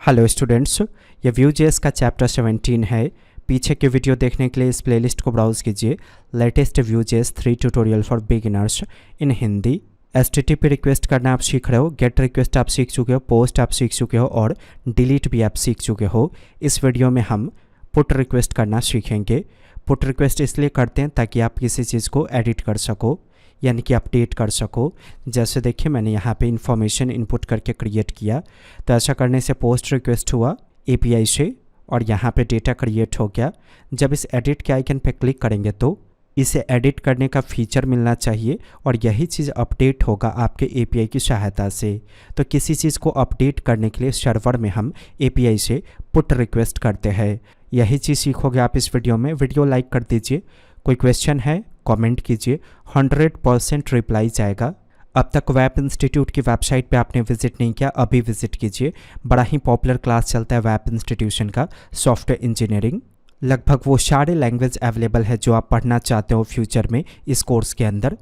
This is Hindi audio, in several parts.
हेलो स्टूडेंट्स, ये Vue.js का चैप्टर 17 है। पीछे के वीडियो देखने के लिए इस प्लेलिस्ट को ब्राउज़ कीजिए। Latest Vue.js 3 tutorial for beginners in Hindi. HTTP request करना आप सीख रहे हो, गेट रिक्वेस्ट आप सीख चुके हो, पोस्ट आप सीख चुके हो और डिलीट भी आप सीख चुके हो। इस वीडियो में हम पुट रिक्वेस्ट करना सीखेंगे। पुट रिक्वेस्ट इसलिए करते हैं ताकि आप किसी चीज़ को एडिट कर सको, यानी कि अपडेट कर सको। जैसे देखिए मैंने यहाँ पे इंफॉर्मेशन इनपुट करके क्रिएट किया, तो ऐसा करने से पोस्ट रिक्वेस्ट हुआ API से और यहाँ पे डेटा क्रिएट हो गया। जब इस एडिट के आइकन पे क्लिक करेंगे तो इसे एडिट करने का फीचर मिलना चाहिए और यही चीज़ अपडेट होगा आपके API की सहायता से। तो किसी चीज़ को अपडेट करने के लिए सर्वर में हम API से पुट रिक्वेस्ट करते हैं। यही चीज़ सीखोगे आप इस वीडियो में। वीडियो लाइक कर दीजिए। कोई क्वेश्चन है कमेंट कीजिए, 100% रिप्लाई जाएगा। अब तक वेब इंस्टीट्यूट की वेबसाइट पे आपने विजिट नहीं किया, अभी विजिट कीजिए। बड़ा ही पॉपुलर क्लास चलता है वेब इंस्टीट्यूशन का, सॉफ्टवेयर इंजीनियरिंग। लगभग वो सारे लैंग्वेज अवेलेबल है जो आप पढ़ना चाहते हो फ्यूचर में इस कोर्स के अंदर,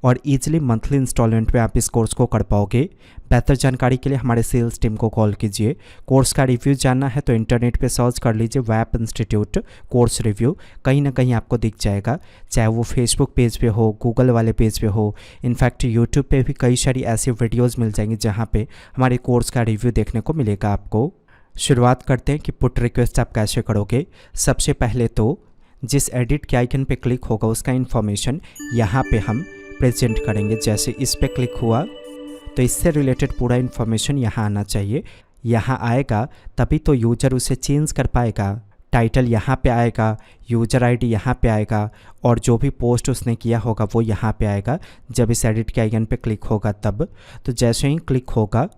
और ईजिली मंथली इंस्टॉलमेंट में आप इस कोर्स को कर पाओगे। बेहतर जानकारी के लिए हमारे सेल्स टीम को कॉल कीजिए। कोर्स का रिव्यू जानना है तो इंटरनेट पे सर्च कर लीजिए वेब इंस्टीट्यूट कोर्स रिव्यू, कहीं ना कहीं आपको दिख जाएगा। चाहे वो फेसबुक पेज पे हो, गूगल वाले पेज पे हो, इनफैक्ट यूट्यूब पे भी कई सारी ऐसी वीडियोज़ मिल जाएंगी जहाँ पे हमारे कोर्स का रिव्यू देखने को मिलेगा आपको। शुरुआत करते हैं कि पुट रिक्वेस्ट आप कैसे करोगे। सबसे पहले तो जिस एडिट के आइकन पे क्लिक होगा उसका इन्फॉर्मेशन यहाँ पे हम प्रेजेंट करेंगे। जैसे इस पे क्लिक हुआ तो इससे रिलेटेड पूरा इन्फॉर्मेशन यहाँ आना चाहिए। यहाँ आएगा तभी तो यूज़र उसे चेंज कर पाएगा। टाइटल यहाँ पे आएगा, यूज़र आईडी यहाँ पे आएगा और जो भी पोस्ट उसने किया होगा वो यहाँ पे आएगा जब इस एडिट के आइकन पे क्लिक होगा तब। तो जैसे ही क्लिक होगा,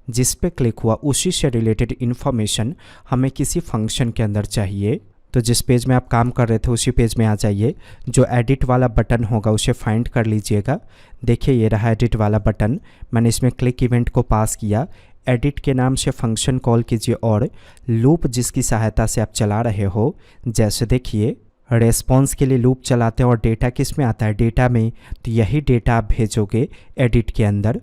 जिस पे क्लिक हुआ उसी से रिलेटेड इन्फॉर्मेशन हमें किसी फंक्शन के अंदर चाहिए। तो जिस पेज में आप काम कर रहे थे उसी पेज में आ जाइए। जो एडिट वाला बटन होगा उसे फाइंड कर लीजिएगा। देखिए ये रहा एडिट वाला बटन। मैंने इसमें क्लिक इवेंट को पास किया। एडिट के नाम से फंक्शन कॉल कीजिए और लूप जिसकी सहायता से आप चला रहे हो, जैसे देखिए रेस्पॉन्स के लिए लूप चलाते हैं और डेटा किस में आता है, डेटा में। तो यही डेटा आप भेजोगे एडिट के अंदर।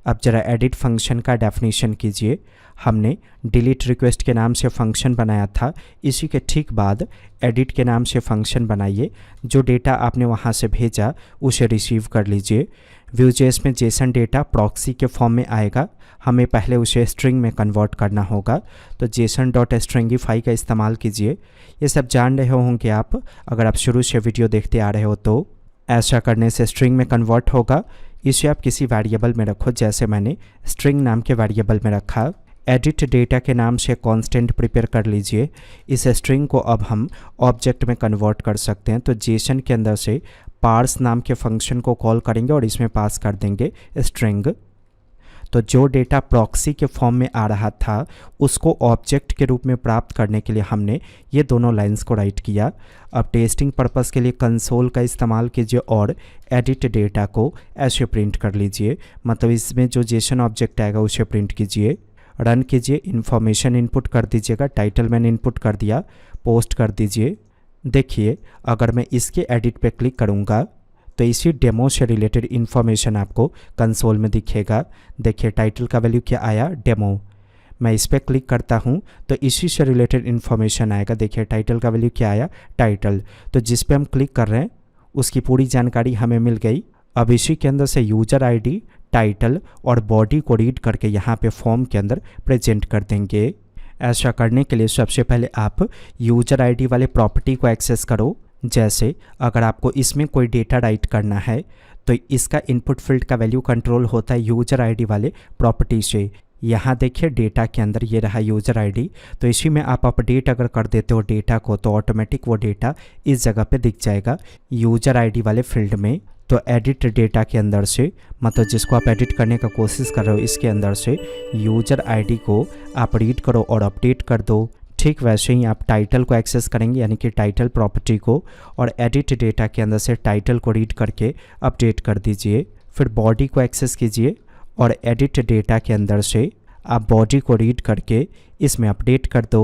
अब जरा एडिट फंक्शन का डेफिनेशन कीजिए। हमने डिलीट रिक्वेस्ट के नाम से फंक्शन बनाया था, इसी के ठीक बाद एडिट के नाम से फंक्शन बनाइए। जो डेटा आपने वहाँ से भेजा उसे रिसीव कर लीजिए। Vue.js में जेसन डेटा प्रॉक्सी के फॉर्म में आएगा, हमें पहले उसे स्ट्रिंग में कन्वर्ट करना होगा। तो json.stringify का इस्तेमाल कीजिए। ये सब जान रहे होंगे आप, अगर आप शुरू से वीडियो देखते आ रहे हो तो। ऐसा करने से स्ट्रिंग में कन्वर्ट होगा। इसे आप किसी वेरिएबल में रखो, जैसे मैंने स्ट्रिंग नाम के वेरिएबल में रखा। एडिट डेटा के नाम से कांस्टेंट प्रिपेयर कर लीजिए। इस स्ट्रिंग को अब हम ऑब्जेक्ट में कन्वर्ट कर सकते हैं। तो जेसन के अंदर से पार्स नाम के फंक्शन को कॉल करेंगे और इसमें पास कर देंगे स्ट्रिंग। तो जो डेटा प्रॉक्सी के फॉर्म में आ रहा था उसको ऑब्जेक्ट के रूप में प्राप्त करने के लिए हमने ये दोनों लाइंस को राइट किया। अब टेस्टिंग पर्पस के लिए कंसोल का इस्तेमाल कीजिए और एडिट डेटा को ऐसे प्रिंट कर लीजिए। मतलब इसमें जो जेसन ऑब्जेक्ट आएगा उसे प्रिंट कीजिए। रन कीजिए, इन्फॉर्मेशन इनपुट कर दीजिएगा। टाइटल मैंने इनपुट कर दिया, पोस्ट कर दीजिए। देखिए अगर मैं इसके एडिट पे क्लिक करूँगा तो इसी डेमो से रिलेटेड इन्फॉर्मेशन आपको कंसोल में दिखेगा। देखिए टाइटल का वैल्यू क्या आया, डेमो। मैं इस पर क्लिक करता हूँ तो इसी से रिलेटेड इन्फॉर्मेशन आएगा। देखिए टाइटल का वैल्यू क्या आया, टाइटल। तो जिस पे हम क्लिक कर रहे हैं उसकी पूरी जानकारी हमें मिल गई। अब इसी के अंदर से यूज़र आईडी, टाइटल और बॉडी को रीड करके यहाँ पे फॉर्म के अंदर प्रेजेंट कर देंगे। ऐसा करने के लिए सबसे पहले आप यूज़र आईडी वाले प्रॉपर्टी को एक्सेस करो। जैसे अगर आपको इसमें कोई डेटा राइट करना है तो इसका इनपुट फील्ड का वैल्यू कंट्रोल होता है यूज़र आईडी वाले प्रॉपर्टी से। यहाँ देखिए डेटा के अंदर ये रहा यूज़र आईडी। तो इसी में आप अपडेट अगर कर देते हो डेटा को तो ऑटोमेटिक वो डेटा इस जगह पे दिख जाएगा यूज़र आईडी वाले फील्ड में। तो एडिट डेटा के अंदर से, मतलब जिसको आप एडिट करने का कोशिश कर रहे हो, इसके अंदर से यूज़र आईडी को आप रीड करो और अपडेट कर दो। ठीक वैसे ही आप टाइटल को एक्सेस करेंगे, यानी कि टाइटल प्रॉपर्टी को, और एडिट डेटा के अंदर से टाइटल को रीड करके अपडेट कर दीजिए। फिर बॉडी को एक्सेस कीजिए और एडिट डेटा के अंदर से आप बॉडी को रीड करके इसमें अपडेट कर दो।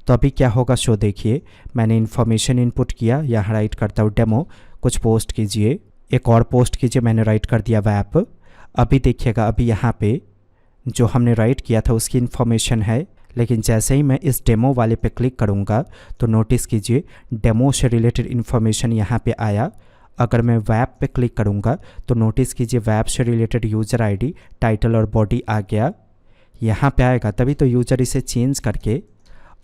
तो अभी क्या होगा शो देखिए, मैंने इन्फॉर्मेशन इनपुट किया, यहाँ राइट करता हूँ डेमो। कुछ पोस्ट कीजिए, एक और पोस्ट कीजिए, मैंने राइट कर दिया वेब। अभी देखिएगा, अभी यहाँ पे जो हमने राइट किया था उसकी इन्फॉर्मेशन है लेकिन जैसे ही मैं इस डेमो वाले पे क्लिक करूँगा तो नोटिस कीजिए डेमो से रिलेटेड इन्फॉर्मेशन यहाँ पे आया। अगर मैं वेब पे क्लिक करूँगा तो नोटिस कीजिए वेब से रिलेटेड यूज़र आईडी, टाइटल और बॉडी आ गया। यहाँ पे आएगा तभी तो यूज़र इसे चेंज करके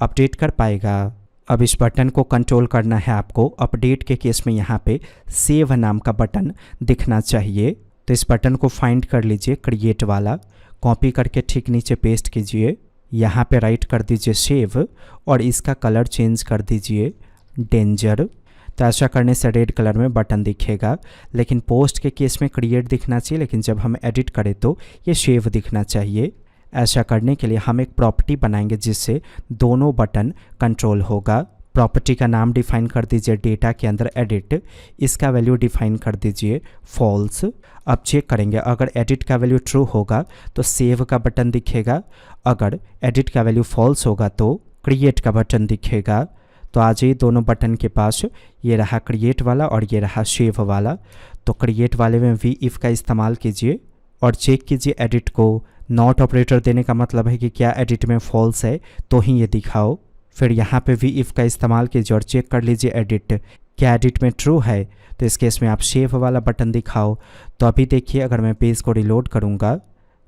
अपडेट कर पाएगा। अब इस बटन को कंट्रोल करना है आपको। अपडेट के केस में यहाँ पे सेव नाम का बटन दिखना चाहिए, तो इस बटन को फाइंड कर लीजिए, क्रिएट वाला, कॉपी करके ठीक नीचे पेस्ट कीजिए। यहाँ पे राइट कर दीजिए सेव और इसका कलर चेंज कर दीजिए डेंजर। तो ऐसा करने से रेड कलर में बटन दिखेगा, लेकिन पोस्ट के केस में क्रिएट दिखना चाहिए, लेकिन जब हम एडिट करें तो ये सेव दिखना चाहिए। ऐसा करने के लिए हम एक प्रॉपर्टी बनाएंगे जिससे दोनों बटन कंट्रोल होगा। प्रॉपर्टी का नाम डिफाइन कर दीजिए डेटा के अंदर एडिट, इसका वैल्यू डिफाइन कर दीजिए फॉल्स। अब चेक करेंगे, अगर एडिट का वैल्यू ट्रू होगा तो सेव का बटन दिखेगा, अगर एडिट का वैल्यू फॉल्स होगा तो क्रिएट का बटन दिखेगा। तो आज ये दोनों बटन के पास ये रहा क्रिएट वाला और ये रहा सेव वाला। तो क्रिएट वाले में वी इफ़ का इस्तेमाल कीजिए और चेक कीजिए एडिट को। नॉट ऑपरेटर देने का मतलब है कि क्या एडिट में फॉल्स है तो ही ये दिखाओ। फिर यहाँ पे वी इफ़ का इस्तेमाल कीजिए और चेक कर लीजिए एडिट, क्या एडिट में ट्रू है, तो इस केस में आप सेव वाला बटन दिखाओ। तो अभी देखिए अगर मैं पेज को रिलोड करूँगा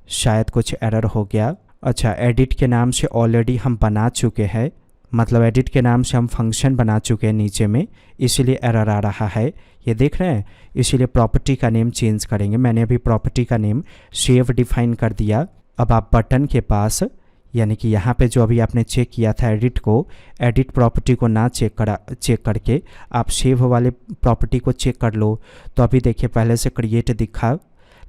शायद कुछ एरर हो गया। अच्छा, एडिट के नाम से ऑलरेडी हम बना चुके हैं, मतलब एडिट के नाम से हम फंक्शन बना चुके हैं नीचे में, इसीलिए एरर आ रहा है, ये देख रहे हैं। इसीलिए प्रॉपर्टी का नेम चेंज करेंगे। मैंने अभी प्रॉपर्टी का नेम सेव डिफाइन कर दिया। अब आप बटन के पास, यानी कि यहाँ पे जो अभी आपने चेक किया था एडिट को, एडिट प्रॉपर्टी को ना चेक करके आप सेव वाले प्रॉपर्टी को चेक कर लो। तो अभी देखिए पहले से क्रिएट दिखा,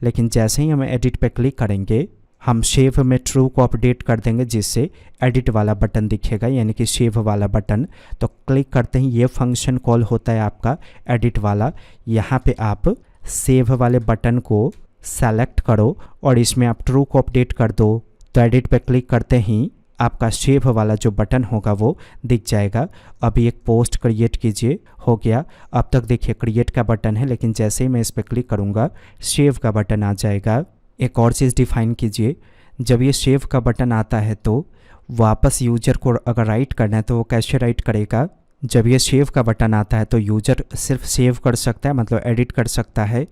लेकिन जैसे ही हम एडिट पे क्लिक करेंगे हम सेव में ट्रू को अपडेट कर देंगे जिससे एडिट वाला बटन दिखेगा, यानी कि सेव वाला बटन। तो क्लिक करते ही ये फंक्शन कॉल होता है आपका एडिट वाला। यहाँ पे आप सेव वाले बटन को सेलेक्ट करो और इसमें आप ट्रू को अपडेट कर दो। तो एडिट पे क्लिक करते ही आपका सेव वाला जो बटन होगा वो दिख जाएगा। अभी एक पोस्ट क्रिएट कीजिए, हो गया। अब तक देखिए क्रिएट का बटन है, लेकिन जैसे ही मैं इस पर क्लिक करूँगा सेव का बटन आ जाएगा। एक और चीज़ डिफाइन कीजिए, जब ये सेव का बटन आता है तो वापस यूजर को अगर राइट करना है तो वो कैसे राइट करेगा। जब ये सेव का बटन आता है तो यूजर सिर्फ सेव कर सकता है, मतलब एडिट कर सकता है,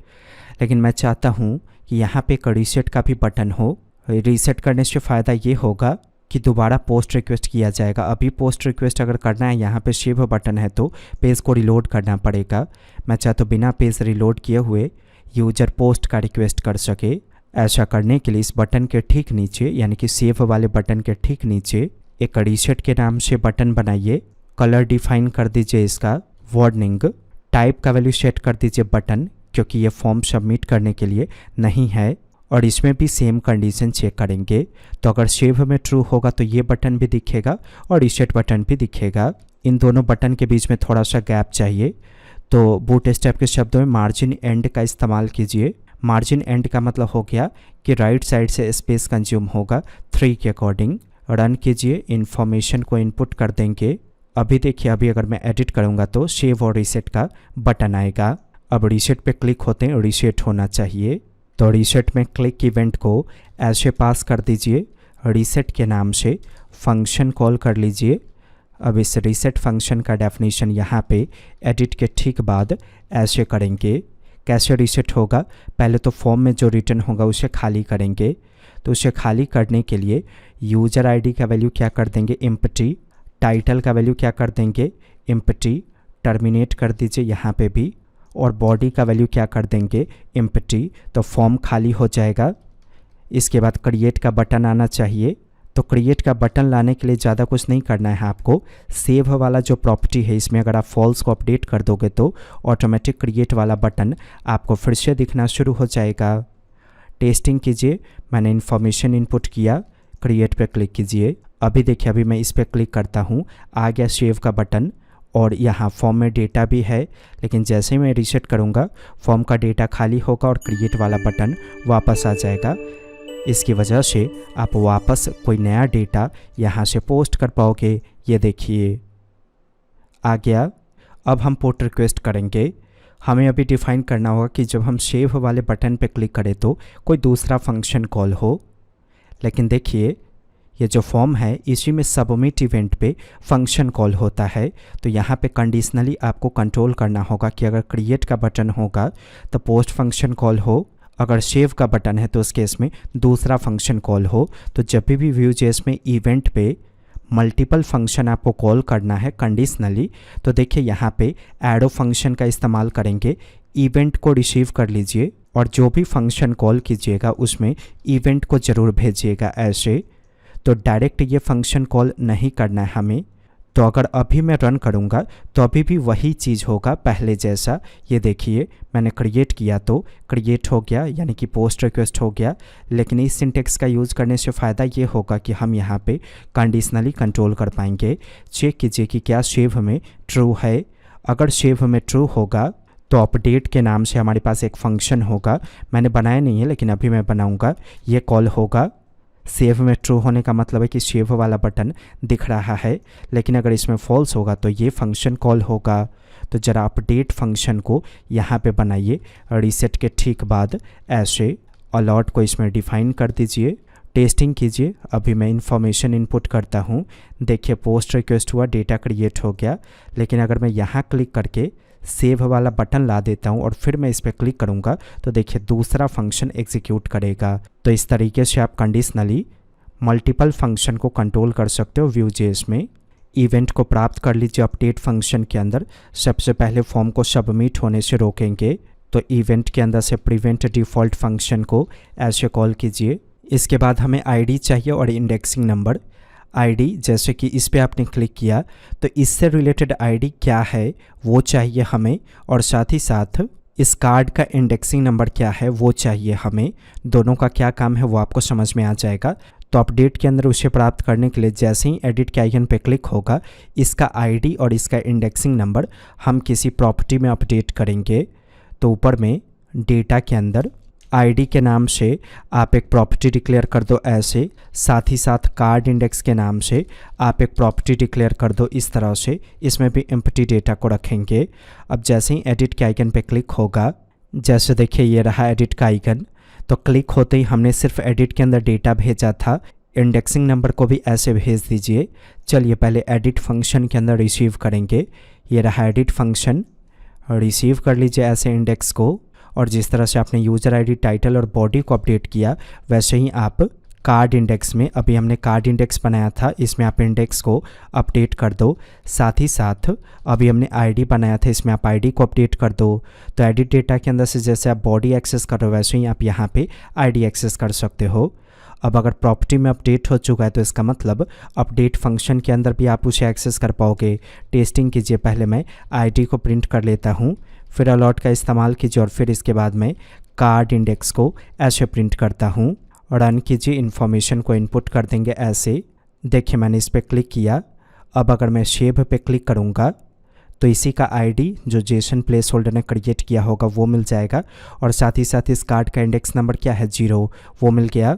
लेकिन मैं चाहता हूँ कि यहाँ पे एक रीसेट का भी बटन हो। रीसेट करने से फ़ायदा ये होगा कि दोबारा पोस्ट रिक्वेस्ट किया जाएगा। अभी पोस्ट रिक्वेस्ट अगर करना है, यहाँ पे सेव बटन है तो पेज को रिलोड करना पड़ेगा। मैं चाहता हूँ बिना पेज रिलोड किए हुए यूजर पोस्ट का रिक्वेस्ट कर सके। ऐसा करने के लिए इस बटन के ठीक नीचे, यानी कि सेव वाले बटन के ठीक नीचे एक रीसेट के नाम से बटन बनाइए। कलर डिफाइन कर दीजिए इसका वार्निंग, टाइप का वैल्यू सेट कर दीजिए बटन, क्योंकि ये फॉर्म सबमिट करने के लिए नहीं है। और इसमें भी सेम कंडीशन चेक करेंगे। तो अगर सेव में ट्रू होगा तो ये बटन भी दिखेगा और रीसेट बटन भी दिखेगा। इन दोनों बटन के बीच में थोड़ा सा गैप चाहिए, तो बूटस्ट्रैप के शब्दों में मार्जिन एंड का इस्तेमाल कीजिए। मार्जिन एंड का मतलब हो गया कि राइट साइड से स्पेस कंज्यूम होगा 3 के अकॉर्डिंग। रन कीजिए, इन्फॉर्मेशन को इनपुट कर देंगे। अभी देखिए, अभी अगर मैं एडिट करूँगा तो सेव और रीसेट का बटन आएगा। अब रीसेट पे क्लिक होते हैं, रीसेट होना चाहिए। तो रीसेट में क्लिक इवेंट को ऐसे पास कर दीजिए, रीसेट के नाम से फंक्शन कॉल कर लीजिए। अब इस रीसेट फंक्शन का डेफिनेशन यहाँ पे एडिट के ठीक बाद ऐसे करेंगे। कैसे रीसेट होगा, पहले तो फॉर्म में जो रिटर्न होगा उसे खाली करेंगे। तो उसे खाली करने के लिए यूज़र आईडी का वैल्यू क्या कर देंगे, एम्प्टी। टाइटल का वैल्यू क्या कर देंगे, एम्प्टी। टर्मिनेट कर दीजिए यहाँ पे भी, और बॉडी का वैल्यू क्या कर देंगे, एम्प्टी। तो फॉर्म खाली हो जाएगा। इसके बाद क्रिएट का बटन आना चाहिए। तो क्रिएट का बटन लाने के लिए ज़्यादा कुछ नहीं करना है आपको। सेव वाला जो प्रॉपर्टी है इसमें अगर आप फॉल्स को अपडेट कर दोगे तो ऑटोमेटिक क्रिएट वाला बटन आपको फिर से दिखना शुरू हो जाएगा। टेस्टिंग कीजिए, मैंने इन्फॉर्मेशन इनपुट किया, क्रिएट पे क्लिक कीजिए। अभी देखिए, अभी मैं इस पर क्लिक करता हूँ, आ गया सेव का बटन और यहाँ फॉर्म में डेटा भी है, लेकिन जैसे ही मैं रीसेट करूँगा फॉर्म का डेटा खाली होगा और क्रिएट वाला बटन वापस आ जाएगा। इसकी वजह से आप वापस कोई नया डेटा यहाँ से पोस्ट कर पाओगे। ये देखिए आ गया। अब हम पोस्ट रिक्वेस्ट करेंगे। हमें अभी डिफाइन करना होगा कि जब हम सेव वाले बटन पे क्लिक करें तो कोई दूसरा फंक्शन कॉल हो। लेकिन देखिए ये जो फॉर्म है इसी में सबमिट इवेंट पे फंक्शन कॉल होता है। तो यहाँ पे कंडीशनली आपको कंट्रोल करना होगा कि अगर क्रिएट का बटन होगा तो पोस्ट फंक्शन कॉल हो, अगर सेव का बटन है तो उस केस में दूसरा फंक्शन कॉल हो। तो जब भी Vue.js में इवेंट पे मल्टीपल फंक्शन आपको कॉल करना है कंडीशनली, तो देखिए यहाँ पे एडो फंक्शन का इस्तेमाल करेंगे। इवेंट को रिसीव कर लीजिए और जो भी फंक्शन कॉल कीजिएगा उसमें इवेंट को ज़रूर भेजिएगा ऐसे। तो डायरेक्ट ये फंक्शन कॉल नहीं करना है हमें। तो अगर अभी मैं रन करूँगा तो अभी भी वही चीज़ होगा पहले जैसा। ये देखिए मैंने क्रिएट किया तो क्रिएट हो गया, यानी कि पोस्ट रिक्वेस्ट हो गया। लेकिन इस सिंटेक्स का यूज़ करने से फ़ायदा ये होगा कि हम यहाँ पे कंडीशनली कंट्रोल कर पाएंगे। चेक कीजिए कि क्या सेव में ट्रू है। अगर सेव में ट्रू होगा तो अपडेट के नाम से हमारे पास एक फंक्शन होगा, मैंने बनाया नहीं है लेकिन अभी मैं बनाऊँगा। ये कॉल होगा। सेव में ट्रू होने का मतलब है कि सेव वाला बटन दिख रहा है, लेकिन अगर इसमें फॉल्स होगा तो ये फंक्शन कॉल होगा। तो ज़रा अपडेट फंक्शन को यहाँ पे बनाइए रीसेट के ठीक बाद ऐसे। अलॉट को इसमें डिफाइन कर दीजिए, टेस्टिंग कीजिए। अभी मैं इन्फॉर्मेशन इनपुट करता हूँ। देखिए पोस्ट रिक्वेस्ट हुआ, डेटा क्रिएट हो गया। लेकिन अगर मैं यहाँ क्लिक करके सेव वाला बटन ला देता हूँ और फिर मैं इस पर क्लिक करूँगा तो देखिए दूसरा फंक्शन एग्जीक्यूट करेगा। तो इस तरीके से आप कंडीशनली मल्टीपल फंक्शन को कंट्रोल कर सकते हो Vue.js में। इवेंट को प्राप्त कर लीजिए अपडेट फंक्शन के अंदर। सबसे पहले फॉर्म को सबमिट होने से रोकेंगे, तो इवेंट के अंदर से प्रिवेंट डिफ़ॉल्ट फंक्शन को ऐसे कॉल कीजिए। इसके बाद हमें आईडी चाहिए और इंडेक्सिंग नंबर। आईडी जैसे कि इस पे आपने क्लिक किया तो इससे रिलेटेड आईडी क्या है वो चाहिए हमें, और साथ ही साथ इस कार्ड का इंडेक्सिंग नंबर क्या है वो चाहिए हमें। दोनों का क्या काम है वो आपको समझ में आ जाएगा। तो अपडेट के अंदर उसे प्राप्त करने के लिए जैसे ही एडिट के आइकन पे क्लिक होगा, इसका आईडी और इसका इंडेक्सिंग नंबर हम किसी प्रॉपर्टी में अपडेट करेंगे। तो ऊपर में डेटा के अंदर आईडी के नाम से आप एक प्रॉपर्टी डिक्लेयर कर दो ऐसे, साथ ही साथ कार्ड इंडेक्स के नाम से आप एक प्रॉपर्टी डिक्लेयर कर दो इस तरह से। इसमें भी एम्प्टी डेटा को रखेंगे। अब जैसे ही एडिट के आइकन पे क्लिक होगा, जैसे देखिए ये रहा एडिट का आइकन, तो क्लिक होते ही हमने सिर्फ एडिट के अंदर डेटा भेजा था। इंडेक्सिंग नंबर को भी ऐसे भेज दीजिए। चलिए पहले एडिट फंक्शन के अंदर रिसीव करेंगे। ये रहा एडिट फंक्शन, रिसीव कर लीजिए ऐसे इंडेक्स को। और जिस तरह से आपने यूज़र आईडी, टाइटल और बॉडी को अपडेट किया वैसे ही आप कार्ड इंडेक्स में, अभी हमने कार्ड इंडेक्स बनाया था, इसमें आप इंडेक्स को अपडेट कर दो। साथ ही साथ अभी हमने आईडी बनाया था, इसमें आप आईडी को अपडेट कर दो। तो एडिट डेटा के अंदर से जैसे आप बॉडी एक्सेस कर रहे हो वैसे ही आप यहाँ पे आईडी एक्सेस कर सकते हो। अब अगर प्रॉपर्टी में अपडेट हो चुका है तो इसका मतलब अपडेट फंक्शन के अंदर भी आप उसे एक्सेस कर पाओगे। टेस्टिंग कीजिए। पहले मैं आईडी को प्रिंट कर लेता हूँ, फिर अलॉट का इस्तेमाल कीजिए और फिर इसके बाद मैं कार्ड इंडेक्स को ऐसे प्रिंट करता हूँ। रन कीजिए, इन्फॉर्मेशन को इनपुट कर देंगे ऐसे। देखिए मैंने इस पर क्लिक किया। अब अगर मैं सेव पे क्लिक करूँगा तो इसी का आईडी जो जेसन प्लेस होल्डर ने क्रिएट किया होगा वो मिल जाएगा, और साथ ही साथ इस कार्ड का इंडेक्स नंबर क्या है 0 वो मिल गया।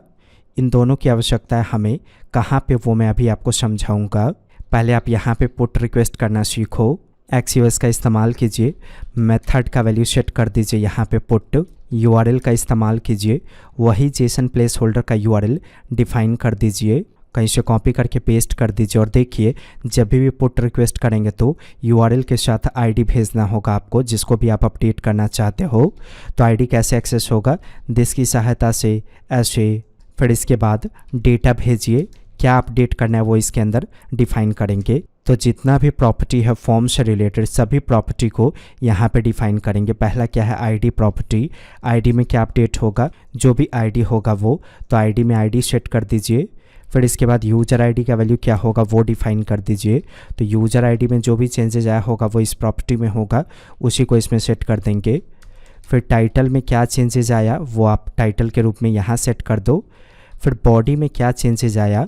इन दोनों की आवश्यकता है हमें कहाँ पे वो मैं अभी आपको समझाऊंगा। पहले आप यहाँ पे पुट रिक्वेस्ट करना सीखो। एक्सयूएस का इस्तेमाल कीजिए। मेथड का वैल्यू सेट कर दीजिए यहाँ पे पुट। यूआरएल का इस्तेमाल कीजिए, वही जेसन प्लेस होल्डर का यूआरएल डिफाइन कर दीजिए। कहीं से कॉपी करके पेस्ट कर दीजिए और देखिए जब भी पुट रिक्वेस्ट करेंगे तो यूआरएल के साथ आईडी भेजना होगा आपको जिसको भी आप अपडेट करना चाहते हो। तो आईडी कैसे एक्सेस होगा, दिस की सहायता से ऐसे। फिर इसके बाद डेटा भेजिए, क्या अपडेट करना है वो इसके अंदर डिफाइन करेंगे। तो जितना भी प्रॉपर्टी है फॉर्म से रिलेटेड सभी प्रॉपर्टी को यहाँ पे डिफाइन करेंगे। पहला क्या है आईडी प्रॉपर्टी। आईडी में क्या अपडेट होगा, जो भी आईडी होगा वो, तो आईडी में आईडी सेट कर दीजिए। फिर इसके बाद यूज़र आईडी का वैल्यू क्या होगा वो डिफाइन कर दीजिए। तो यूज़र आईडी में जो भी चेंजेस आया होगा वो इस प्रॉपर्टी में होगा, उसी को इसमें सेट कर देंगे। फिर टाइटल में क्या चेंजेस आया वो आप टाइटल के रूप में यहाँ सेट कर दो। फिर बॉडी में क्या चेंजेस आया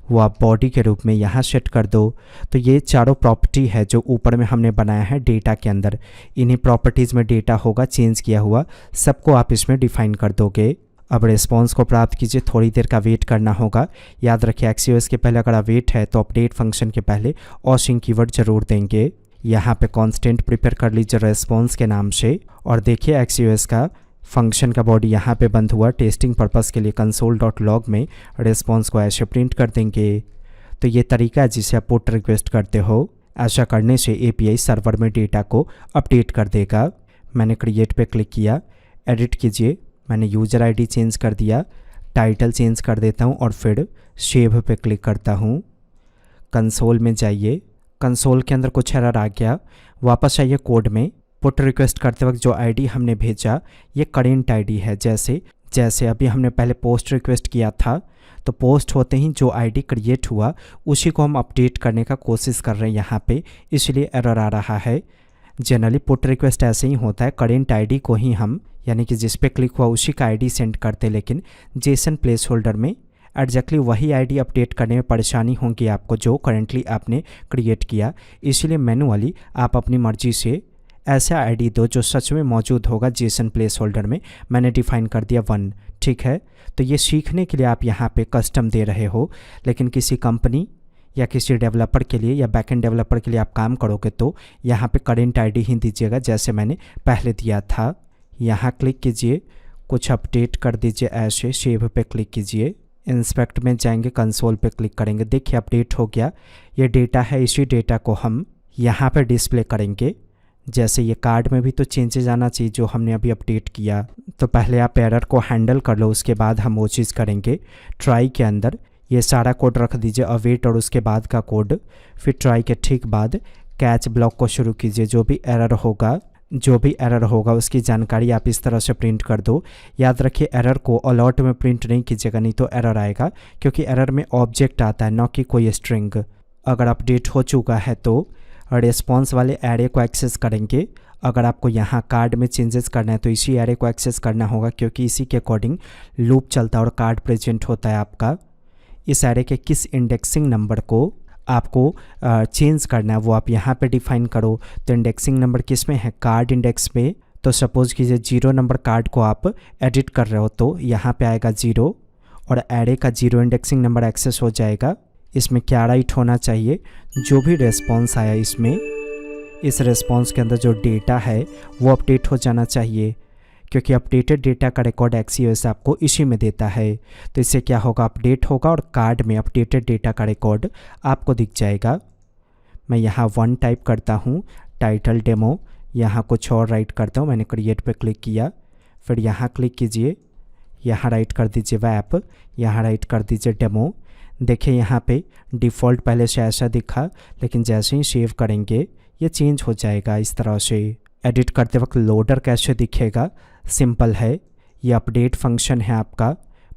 वो आप बॉडी के रूप में यहाँ सेट कर दो। तो ये चारों प्रॉपर्टी है जो ऊपर में हमने बनाया है डेटा के अंदर। इन्हीं प्रॉपर्टीज़ में डेटा होगा चेंज किया हुआ, सबको आप इसमें डिफाइन कर दोगे। अब रिस्पॉन्स को प्राप्त कीजिए, थोड़ी देर का वेट करना होगा। याद रखिए एक्सयूएस के पहले अगर वेट है तो अपडेट फंक्शन के पहले ऑसिंग कीवर्ड जरूर देंगे। यहाँ पे कांस्टेंट प्रिपेयर कर लीजिए रिस्पॉन्स के नाम से, और देखिए एक्सयूएस का फंक्शन का बॉडी यहाँ पे बंद हुआ। टेस्टिंग पर्पस के लिए console.log में रिस्पॉन्स को ऐसे प्रिंट कर देंगे। तो ये तरीका है जिसे आप पुट रिक्वेस्ट करते हो। ऐसा करने से API सर्वर में डेटा को अपडेट कर देगा। मैंने क्रिएट पे क्लिक किया, एडिट कीजिए, मैंने यूज़र ID चेंज कर दिया, टाइटल चेंज कर देता हूँ और फिर सेव पे क्लिक करता हूँ। कंसोल में जाइए, कंसोल के अंदर कुछ एरर आ गया, वापस आइए कोड में। पुट रिक्वेस्ट करते वक्त जो ID हमने भेजा ये करेंट ID है। जैसे अभी हमने पहले पोस्ट रिक्वेस्ट किया था, तो पोस्ट होते ही जो ID क्रिएट हुआ उसी को हम अपडेट करने का कोशिश कर रहे हैं यहाँ पे, इसलिए एरर आ रहा है। जनरली पुट रिक्वेस्ट ऐसे ही होता है, करेंट ID को ही हम यानी कि जिस पे क्लिक हुआ उसी का ID सेंड करते, लेकिन जेसन प्लेस होल्डर में एग्जैक्टली वही ID अपडेट करने में परेशानी होगी आपको जो करेंटली आपने क्रिएट किया। इसलिए मैनुअली आप अपनी मर्जी से ऐसा ID दो जो सच में मौजूद होगा जेसन प्लेस होल्डर में। मैंने डिफ़ाइन कर दिया 1, ठीक है। तो ये सीखने के लिए आप यहाँ पे कस्टम दे रहे हो, लेकिन किसी कंपनी या किसी डेवलपर के लिए या बैकएंड डेवलपर के लिए आप काम करोगे तो यहाँ पे करेंट ID ही दीजिएगा जैसे मैंने पहले दिया था। यहाँ क्लिक कीजिए, कुछ अपडेट कर दीजिए, ऐसे सेव पे क्लिक कीजिए, इंस्पेक्ट में जाएंगे, कंसोल पे क्लिक करेंगे, देखिए अपडेट हो गया। ये डेटा है, इसी डेटा को हम यहाँ पे डिस्प्ले करेंगे। जैसे ये कार्ड में भी तो चेंजेस आना चाहिए जो हमने अभी अपडेट किया। तो पहले आप एरर को हैंडल कर लो, उसके बाद हम वो चीज़ करेंगे। ट्राई के अंदर ये सारा कोड रख दीजिए, अवेट और उसके बाद का कोड, फिर ट्राई के ठीक बाद कैच ब्लॉक को शुरू कीजिए। जो भी एरर होगा उसकी जानकारी आप इस तरह से प्रिंट कर दो। याद रखिए एरर को अलर्ट में प्रिंट नहीं कीजिएगा, नहीं तो एरर आएगा, क्योंकि एरर में ऑब्जेक्ट आता है, न कि कोई स्ट्रिंग। अगर अपडेट हो चुका है तो रिस्पॉन्स वाले एरे को एक्सेस करेंगे। अगर आपको यहाँ कार्ड में चेंजेस करना है तो इसी एरे को एक्सेस करना होगा, क्योंकि इसी के अकॉर्डिंग लूप चलता है और कार्ड प्रेजेंट होता है आपका। इस एरे के किस इंडेक्सिंग नंबर को आपको चेंज करना है वो आप यहाँ पे डिफाइन करो। तो इंडेक्सिंग नंबर किस में है, कार्ड इंडेक्स में। तो सपोज़ कीजिए 0 नंबर कार्ड को आप एडिट कर रहे हो तो यहाँ पे आएगा 0 और एरे का 0 इंडेक्सिंग नंबर एक्सेस हो जाएगा। इसमें क्या राइट होना चाहिए, जो भी रेस्पॉन्स आया इसमें, इस रेस्पॉन्स के अंदर जो डेटा है वो अपडेट हो जाना चाहिए, क्योंकि अपडेटेड डेटा का रिकॉर्ड एक्सीओएस आपको इसी में देता है। तो इससे क्या होगा, अपडेट होगा और कार्ड में अपडेटेड डेटा का रिकॉर्ड आपको दिख जाएगा। मैं यहाँ 1 टाइप करता हूँ, टाइटल डेमो, यहाँ कुछ और राइट करता हूँ। मैंने क्रिएट पे क्लिक किया, फिर यहाँ क्लिक कीजिए, यहाँ राइट कर दीजिए वेब, यहाँ राइट कर दीजिए डेमो। देखिए यहाँ पे डिफ़ॉल्ट पहले से ऐसा दिखा, लेकिन जैसे ही सेव करेंगे ये चेंज हो जाएगा इस तरह से। एडिट करते वक्त लोडर कैसे दिखेगा, सिंपल है, ये अपडेट फंक्शन है आपका।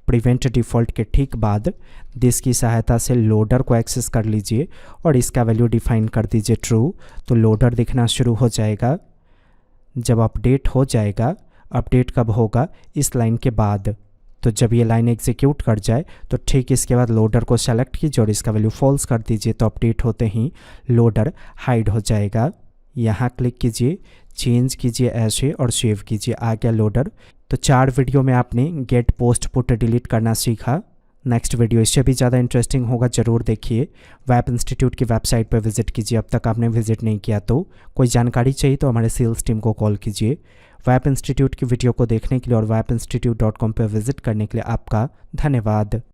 प्रिवेंट डिफ़ॉल्ट के ठीक बाद दिस की सहायता से लोडर को एक्सेस कर लीजिए और इसका वैल्यू डिफाइन कर दीजिए ट्रू, तो लोडर दिखना शुरू हो जाएगा। जब अपडेट हो जाएगा, अपडेट कब होगा, इस लाइन के बाद। तो जब ये लाइन एग्जीक्यूट कर जाए तो ठीक इसके बाद लोडर को सेलेक्ट कीजिए और इसका वैल्यू फॉल्स कर दीजिए, तो अपडेट होते ही लोडर हाइड हो जाएगा। यहाँ क्लिक कीजिए, चेंज कीजिए ऐसे और सेव कीजिए, आ गया लोडर। तो 4 वीडियो में आपने गेट, पोस्ट, पुट, डिलीट करना सीखा। नेक्स्ट वीडियो इससे भी ज़्यादा इंटरेस्टिंग होगा, ज़रूर देखिए। वेब इंस्टीट्यूट की वेबसाइट पर विजिट कीजिए, अब तक आपने विजिट नहीं किया तो। कोई जानकारी चाहिए तो हमारे सेल्स टीम को कॉल कीजिए। वेब इंस्टीट्यूट की वीडियो को देखने के लिए और webinstitute.com पर विजिट करने के लिए आपका धन्यवाद।